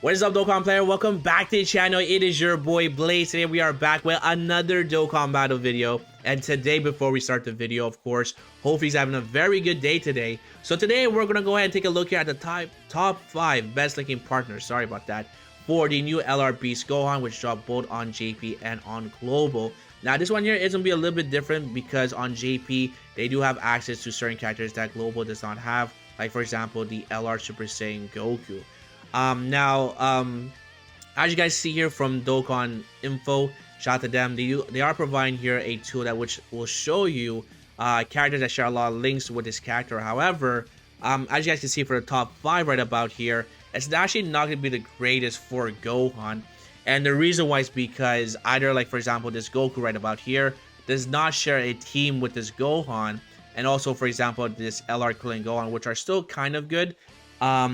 What is up, Dokkan player? Welcome back to the channel. It is your boy Blaze. Today we are back with another Dokkan battle video. And today, before we start the video, of course, hopefully he's having a very good day today. So today we're gonna go ahead and take a look here at the top 5 best linking partners. Sorry about that. For the new LR Beast Gohan, which dropped both on JP and on Global. Now this one here is gonna be a little bit different because on JP they do have access to certain characters that Global does not have. Like for example, the LR Super Saiyan Goku. As you guys see here from Dokkan info, shout out to them. They are providing here a tool that which will show you characters that share a lot of links with this character. However, as you guys can see for the top 5 right about here, it's actually not going to be the greatest for Gohan. And the reason why is because either, like for example, this Goku right about here does not share a team with this Gohan, and also for example this LR Krillin Gohan, which are still kind of good.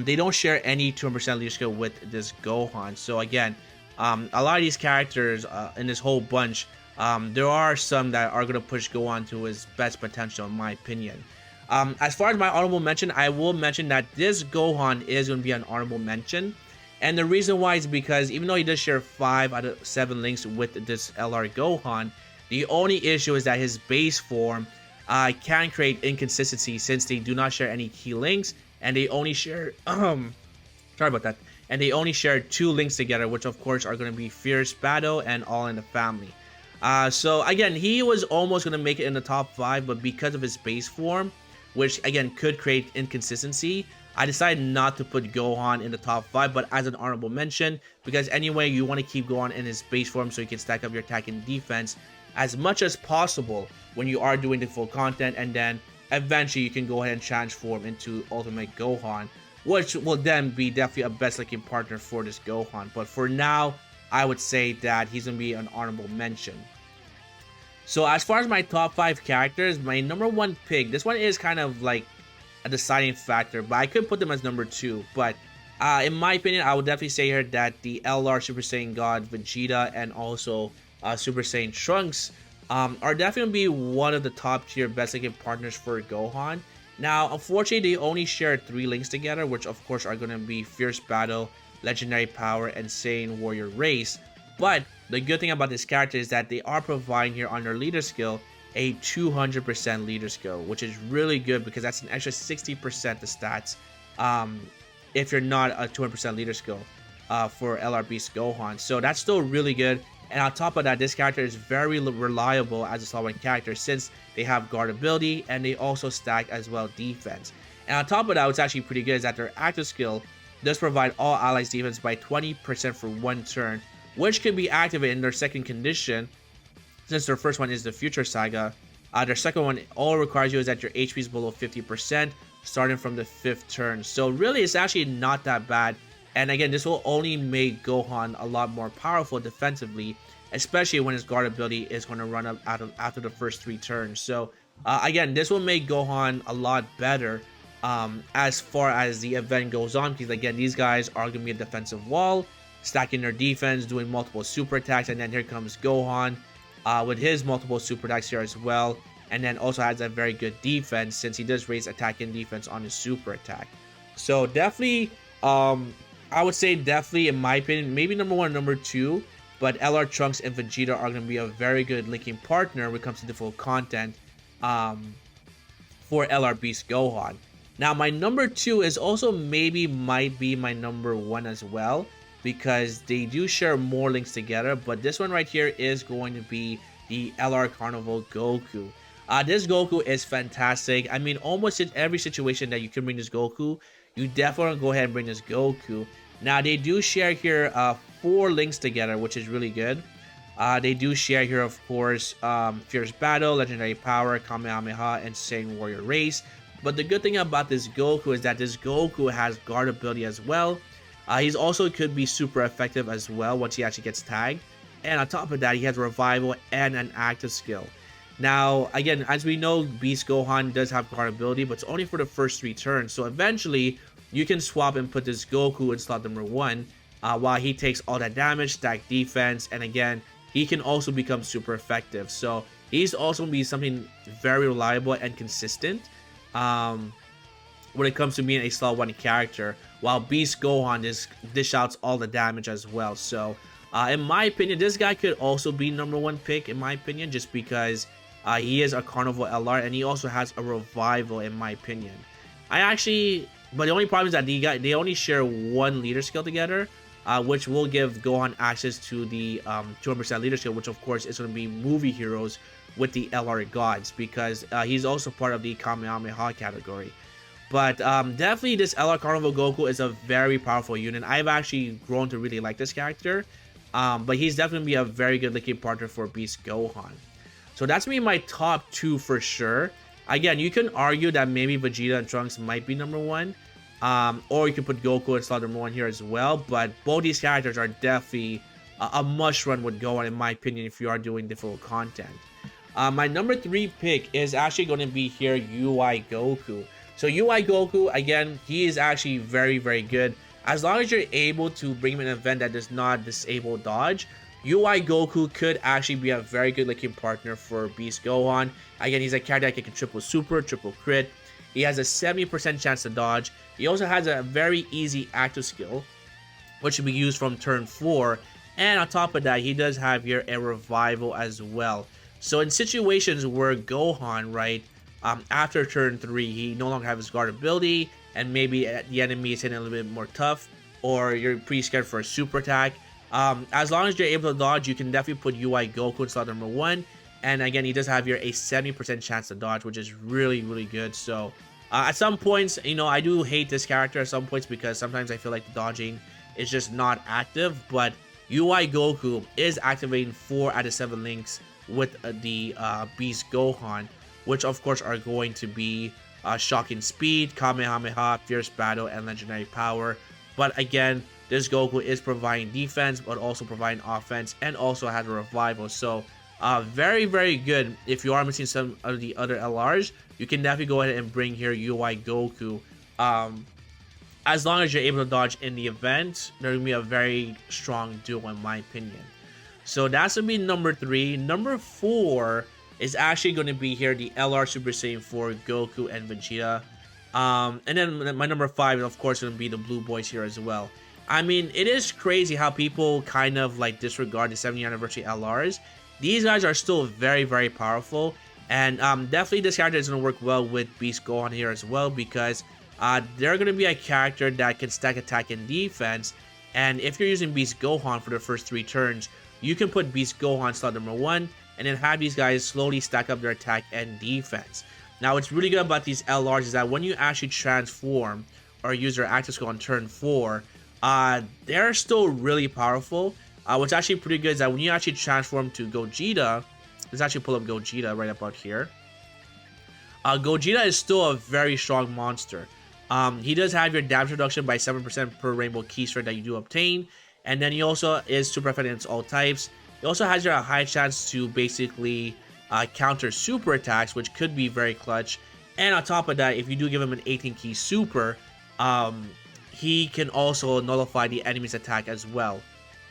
They don't share any 200% leader skill with this Gohan. So again, a lot of these characters in this whole bunch, there are some that are going to push Gohan to his best potential, in my opinion. As far as my honorable mention, I will mention that this Gohan is going to be an honorable mention. And the reason why is because even though he does share 5 out of 7 links with this LR Gohan, the only issue is that his base form can create inconsistency since they do not share any key links. And they only share sorry about that, and they only share 2 links together, which of course are going to be Fierce Battle and All in the Family. So again, he was almost going to make it in the top 5, but because of his base form, which again could create inconsistency, I decided not to put Gohan in the top 5, but as an honorable mention, because anyway you want to keep Gohan in his base form so you can stack up your attack and defense as much as possible when you are doing the full content, and then eventually you can go ahead and transform into Ultimate Gohan, which will then be definitely a best linking partner for this Gohan. But for now, I would say that he's going to be an honorable mention. So as far as my top 5 characters, my number 1 pick, this one is kind of like a deciding factor, but I could put them as number 2. But in my opinion, I would definitely say here that the LR Super Saiyan God Vegeta and also Super Saiyan Trunks are definitely be one of the top tier best linking partners for Gohan. Now, unfortunately, they only share 3 links together, which of course are going to be Fierce Battle, Legendary Power, and Saiyan Warrior Race. But the good thing about this character is that they are providing here on their leader skill a 200% leader skill, which is really good because that's an extra 60% the stats if you're not a 200% leader skill for LR Beast Gohan. So that's still really good. And on top of that, this character is very reliable as a slot 1 character since they have guard ability and they also stack as well defense. And on top of that, what's actually pretty good is that their active skill does provide all allies defense by 20% for 1 turn, which can be activated in their second condition since their first one is the Future Saga. Their second one, all it requires you is that your HP is below 50% starting from the 5th turn. So really, it's actually not that bad. And again, this will only make Gohan a lot more powerful defensively, especially when his guard ability is going to run up after the first 3 turns. So again, this will make Gohan a lot better as far as the event goes on, because again, these guys are going to be a defensive wall, stacking their defense, doing multiple super attacks, and then here comes Gohan with his multiple super attacks here as well, and then also has a very good defense since he does raise attack and defense on his super attack. So definitely I would say definitely, in my opinion, maybe number 1 and number 2, but LR Trunks and Vegeta are going to be a very good linking partner when it comes to the full content for LR Beast Gohan. Now, my number 2 is also might be my number 1 as well, because they do share more links together, but this one right here is going to be the LR Carnival Goku. This Goku is fantastic. I mean, almost in every situation that you can bring this Goku, you definitely want to go ahead and bring this Goku. Now, they do share here 4 links together, which is really good. They do share here, of course, Fierce Battle, Legendary Power, Kamehameha, and Saiyan Warrior Race. But the good thing about this Goku is that this Goku has guard ability as well. He's also could be super effective as well once he actually gets tagged. And on top of that, he has Revival and an active skill. Now, again, as we know, Beast Gohan does have guard ability, but it's only for the first 3 turns. So eventually, you can swap and put this Goku in slot number 1 while he takes all that damage, stack defense, and again, he can also become super effective. So he's also going to be something very reliable and consistent when it comes to being a slot 1 character while Beast Gohan just dish out all the damage as well. So in my opinion, this guy could also be #1 pick in my opinion, just because he is a Carnival LR and he also has a revival in my opinion. But the only problem is that they only share one leader skill together, which will give Gohan access to the 200% leader skill, which of course is going to be movie heroes with the LR gods, because he's also part of the Kamehameha category. But definitely this LR Carnival Goku is a very powerful unit. I've actually grown to really like this character, but he's definitely be a very good looking partner for Beast Gohan. So that's me my top 2 for sure. Again, you can argue that maybe Vegeta and Trunks might be #1, or you can put Goku and slot #1 here as well. But both these characters are definitely a must run with Gohan in my opinion if you are doing difficult content. My #3 pick is actually going to be here UI Goku. So UI Goku, again, he is actually very, very good. As long as you're able to bring him in an event that does not disable dodge, UI Goku could actually be a very good looking partner for Beast Gohan. Again, he's a character that can triple super, triple crit. He has a 70% chance to dodge. He also has a very easy active skill, which can be used from turn 4. And on top of that, he does have here a revival as well. So in situations where Gohan, right, after turn 3, he no longer has his guard ability, and maybe the enemy is hitting a little bit more tough, or you're pretty scared for a super attack. As long as you're able to dodge, you can definitely put UI Goku in slot #1. And again, he does have here a 70% chance to dodge, which is really, really good. So at some points, you know, I do hate this character at some points because sometimes I feel like the dodging is just not active. But UI Goku is activating 4 out of 7 links with the Beast Gohan, which of course are going to be Shocking Speed, Kamehameha, Fierce Battle, and Legendary Power. But again, this Goku is providing defense, but also providing offense, and also has a revival. So very, very good. If you are missing some of the other LRs, you can definitely go ahead and bring here UI Goku. As long as you're able to dodge in the event, they're going to be a very strong duo in my opinion. So that's going to be #3. #4 is actually going to be here the LR Super Saiyan 4 Goku and Vegeta. And then my #5 is of course going to be the Blue Boys here as well. I mean, it is crazy how people kind of like disregard the 70th anniversary LRs. These guys are still very, very powerful. And definitely this character is going to work well with Beast Gohan here as well, because they're going to be a character that can stack attack and defense. And if you're using Beast Gohan for the first 3 turns, you can put Beast Gohan slot #1 and then have these guys slowly stack up their attack and defense. Now, what's really good about these LRs is that when you actually transform or use their active skill on turn 4, they're still really powerful. What's actually pretty good is that when you actually transform to Gogeta, let's actually pull up Gogeta right about here. Gogeta is still a very strong monster. He does have your damage reduction by 7% per rainbow key strike that you do obtain. And then he also is super effective against all types. He also has a high chance to basically counter super attacks, which could be very clutch. And on top of that, if you do give him an 18 key super, he can also nullify the enemy's attack as well.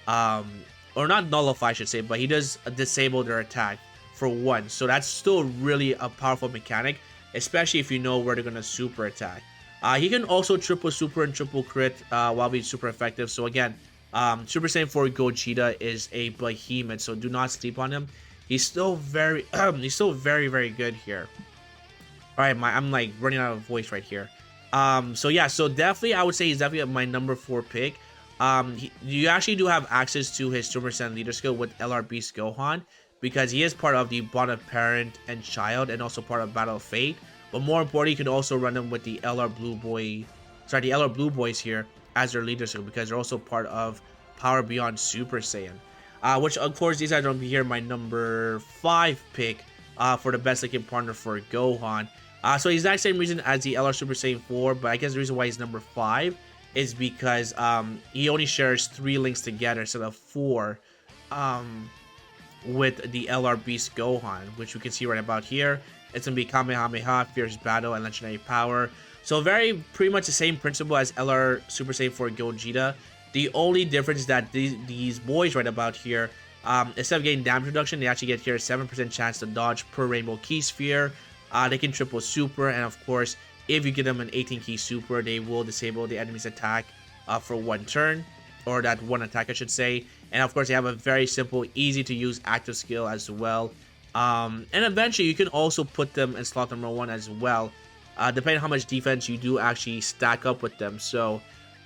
Or not nullify, I should say, but he does disable their attack for 1. So that's still really a powerful mechanic, especially if you know where they're going to super attack. He can also triple super and triple crit while being super effective. So again, Super Saiyan 4 Gogeta is a behemoth, so do not sleep on him. He's still very, very good here. All right, I'm like running out of voice right here. So yeah, so definitely I would say he's definitely my #4 pick. You actually do have access to his Super Saiyan leader skill with LR Beast Gohan, because he is part of the bond of parent and child, and also part of Battle of Fate. But more importantly, you can also run them with the LR Blue Boys here as their leader skill, because they're also part of Power Beyond Super Saiyan. Which of course these guys are going to be here my #5 pick for the best looking partner for Gohan. So the exact same reason as the LR Super Saiyan 4, but I guess the reason why he's #5 is because he only shares 3 links together instead of 4 with the LR Beast Gohan, which we can see right about here. It's going to be Kamehameha, Fierce Battle, and Legendary Power. So pretty much the same principle as LR Super Saiyan 4 Gogeta. The only difference is that these boys right about here, instead of getting damage reduction, they actually get here a 7% chance to dodge per rainbow key sphere. They can triple super, and of course, if you give them an 18 key super, they will disable the enemy's attack for 1 turn, or that 1 attack I should say. And of course they have a very simple, easy to use active skill as well. And eventually you can also put them in slot number 1 as well, depending on how much defense you do actually stack up with them. So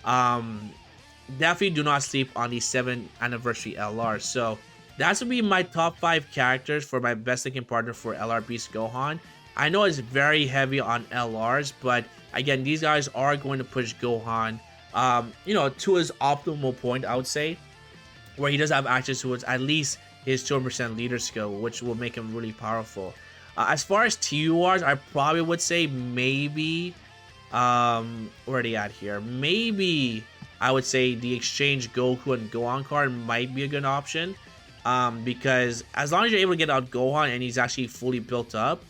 definitely do not sleep on the 7th anniversary LR. So that's gonna be my top 5 characters for my best linking partner for LR Beast Gohan. I know it's very heavy on LRs, but again, these guys are going to push Gohan, you know, to his optimal point, I would say, where he does have access towards at least his 200% leader skill, which will make him really powerful. As far as TURs, I probably would say maybe, where are they at here? Maybe I would say the Exchange Goku and Gohan card might be a good option, because as long as you're able to get out Gohan and he's actually fully built up,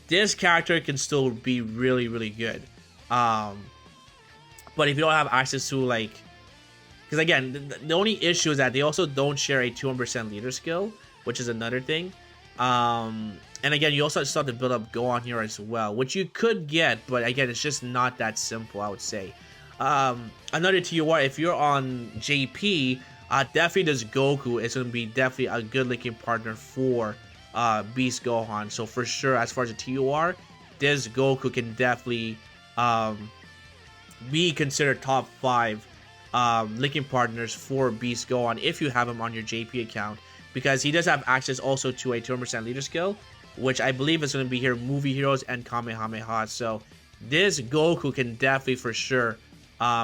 this character can still be really, really good. But if you don't have access to, like, because again, the only issue is that they also don't share a 200% leader skill, which is another thing. And again, you also still have to build up Gohan here as well, which you could get, but again, it's just not that simple, I would say. Another TUR, if you're on JP, definitely this Goku is going to be definitely a good linking partner for Beast Gohan. So for sure, as far as the TUR, this Goku can definitely be considered top 5 linking partners for Beast Gohan if you have him on your JP account, because he does have access also to a 200% leader skill, which I believe is going to be here movie heroes and Kamehameha. So this Goku can definitely for sure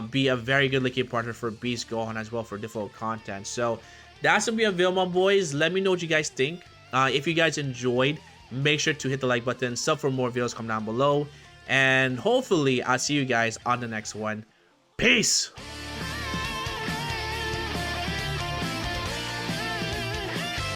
be a very good linking partner for Beast Gohan as well for difficult content. So that's gonna be a video, my boys. Let me know what you guys think. If you guys enjoyed, make sure to hit the like button, sub for more videos, come down below, and hopefully I'll see you guys on the next one. Peace.